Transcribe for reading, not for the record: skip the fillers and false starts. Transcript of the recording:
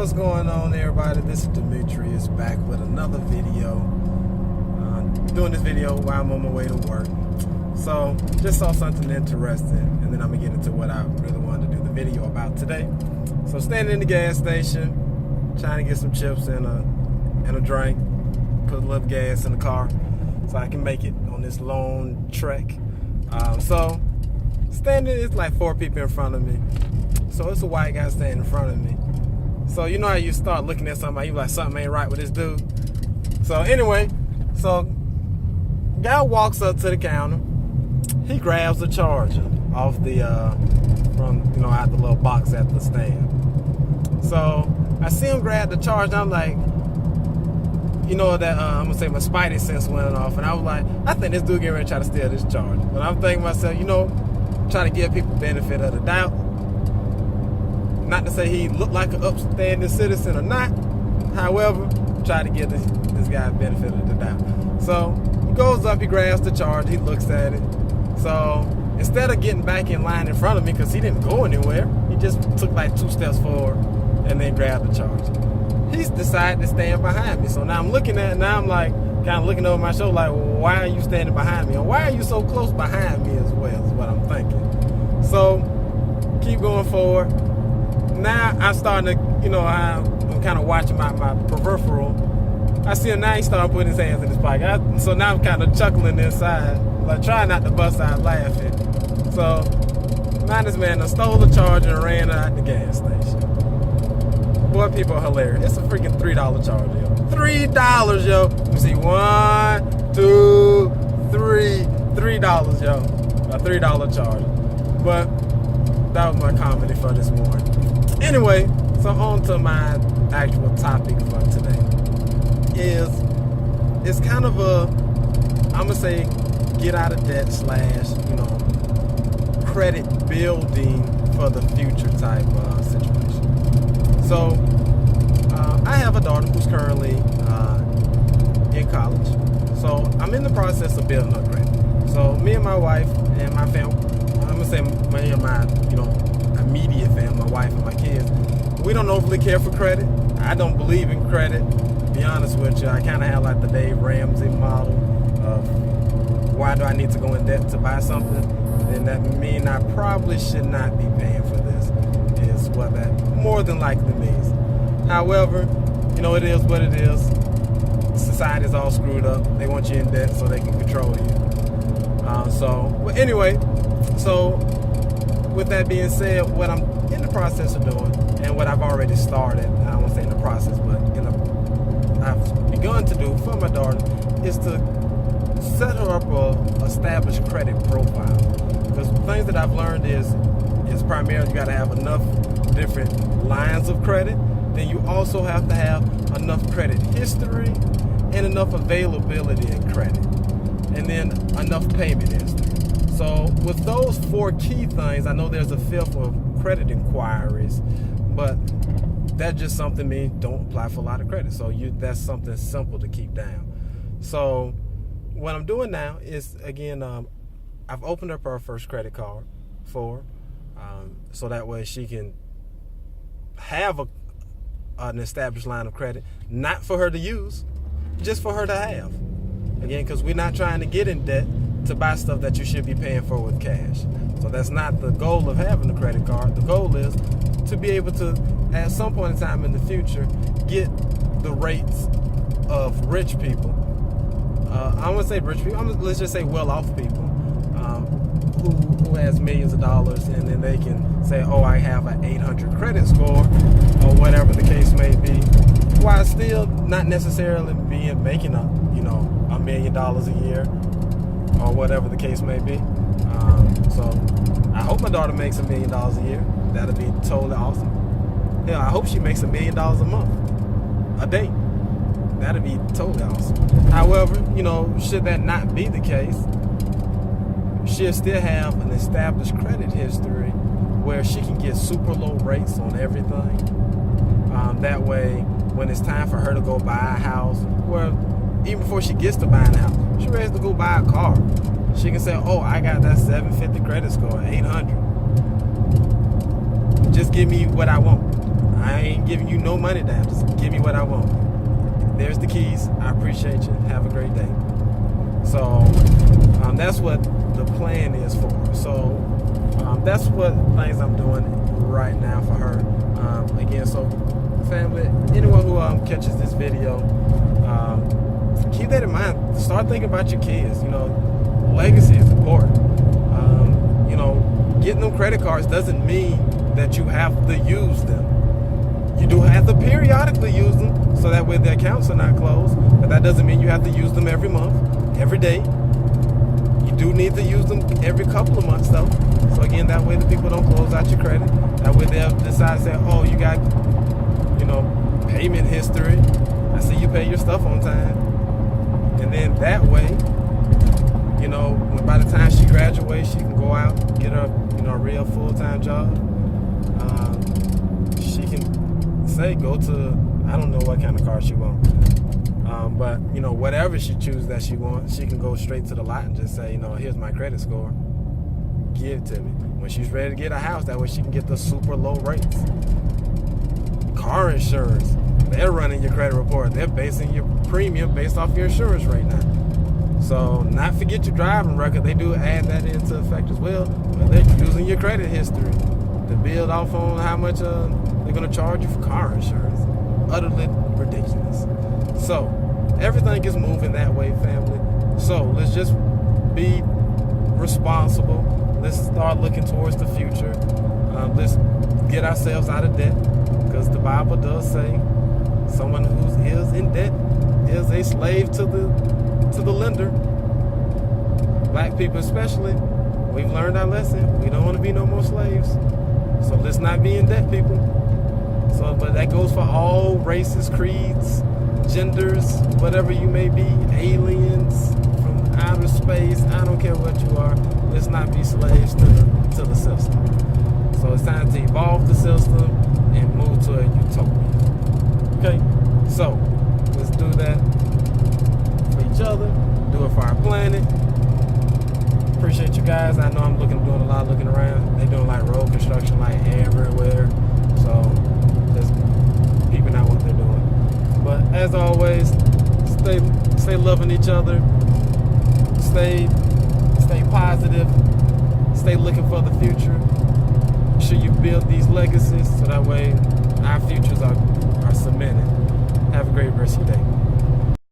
what's going on, everybody? This is Demetrius back with another video. Doing this video while I'm on my way to work. So, just saw something interesting, and then I'm gonna get into what I really wanted to do the video about today. So, standing in the gas station, trying to get some chips and a drink, put a little gas in the car so I can make it on this long trek. So, standing, it's like 4 people in front of me. So it's a white guy standing in front of me. So you know how you start looking at somebody, you like, something ain't right with this dude. So anyway, guy walks up to the counter. He grabs the charger off the from out the little box at the stand. So I see him grab the charger. I'm like, I'm gonna say my spidey sense went off, and I was like, I think this dude getting ready to try to steal this charger. But I'm thinking to myself, trying to give people benefit of the doubt. Not to say he looked like an upstanding citizen or not. However, try to give this guy benefit of the doubt. So he goes up, he grabs the charger, he looks at it. So instead of getting back in line in front of me, because he didn't go anywhere, he just took like 2 steps forward and then grabbed the charger. He's decided to stand behind me. So now I'm looking at it, now I'm like kind of looking over my shoulder like, why are you standing behind me? And why are you so close behind me as well, is what I'm thinking. So keep going forward. Now I'm starting to, I'm kind of watching my peripheral. I see him now, he started putting his hands in his pocket. So now I'm kind of chuckling inside, like trying not to bust out laughing. So now this man done stole the charger and ran out the gas station. Boy, people are hilarious. It's a freaking $3 charger, yo. $3, yo. You see, 1, 2, 3. $3, yo. A $3 charger. But that was my comedy for this morning. Anyway, so on to my actual topic for today. It's kind of I'm gonna say, get out of debt / credit building for the future type situation. So I have a daughter who's currently in college. So I'm in the process of building her credit. So me and my wife and my family, I'm gonna say me and my immediate family, my wife and my kids, we don't overly care for credit. I don't believe in credit, to be honest with you. I kind of have like the Dave Ramsey model of why do I need to go in debt to buy something, and that means I probably should not be paying for this, is what that more than likely means. However, it is what it is. Society's all screwed up. They want you in debt so they can control you. So with that being said, what I'm in the process of doing, and what I've already started, I won't say in the process, but I've begun to do for my daughter, is to set her up a established credit profile. Because the things that I've learned is primarily you got to have enough different lines of credit. Then you also have to have enough credit history and enough availability in credit. And then enough payment history. So with those 4 key things, I know there's a 5th of credit inquiries, but that's just something means don't apply for a lot of credit. So that's something simple to keep down. So what I'm doing now is, again, I've opened up her first credit card for her, so that way she can have an established line of credit, not for her to use, just for her to have. Again, because we're not trying to get in debt to buy stuff that you should be paying for with cash. So that's not the goal of having a credit card. The goal is to be able to, at some point in time in the future, get the rates of rich people. I won't say rich people, let's just say well-off people who has millions of dollars, and then they can say, oh, I have an 800 credit score, or whatever the case may be, while still not necessarily making $1 million a year, or whatever the case may be. So I hope my daughter makes $1 million a year. That'll be totally awesome. Hell, I hope she makes $1 million a month, a day. That'd be totally awesome. However, should that not be the case, she'll still have an established credit history where she can get super low rates on everything. That way, when it's time for her to go buy a house, well, even before she gets to buying a house, she's ready to go buy a car. She can say, oh, I got that 750 credit score, 800. Just give me what I want. I ain't giving you no money down. Just give me what I want. There's the keys. I appreciate you. Have a great day. So that's what the plan is for her. So that's what things I'm doing right now for her. Again, so family, anyone who catches this video, keep that in mind. Start thinking about your kids. You know, legacy is important. You know, getting them credit cards doesn't mean that you have to use them. You do have to periodically use them so that way the accounts are not closed, but that doesn't mean you have to use them every month, every day. You do need to use them every couple of months though. So again, that way the people don't close out your credit. That way they'll decide to say, oh, you got, you know, payment history. I see you pay your stuff on time. And then that way, you know, by the time she graduates, she can go out, get her, you know, a real full-time job. She can say, go to, I don't know what kind of car she wants. But, you know, whatever she chooses that she wants, she can go straight to the lot and just say, you know, here's my credit score. Give it to me. When she's ready to get a house, that way she can get the super low rates. Car insurance, they're running your credit report. They're basing your premium based off your insurance right now. So not forget your driving record. They do add that into effect as well. But they're using your credit history to build off on how much they're going to charge you for car insurance. Utterly ridiculous. So everything is moving that way, family. So let's just be responsible. Let's start looking towards the future. Let's get ourselves out of debt, because the Bible does say someone who is in debt is a slave to the lender. Black people especially, we've learned our lesson. We don't want to be no more slaves. So let's not be in debt, people. So, but that goes for all races, creeds, genders, whatever you may be, aliens from outer space. I don't care what you are. Let's not be slaves to the system. So it's time to evolve the system and move to a utopia. Okay, so let's do that for each other. Do it for our planet. Appreciate you guys. I know I'm doing a lot of looking around. They're doing like road construction like everywhere. So just peeping out what they're doing. But as always, stay loving each other. Stay positive. Stay looking for the future. Make sure you build these legacies so that way our futures are cemented. Have a great rest of your day.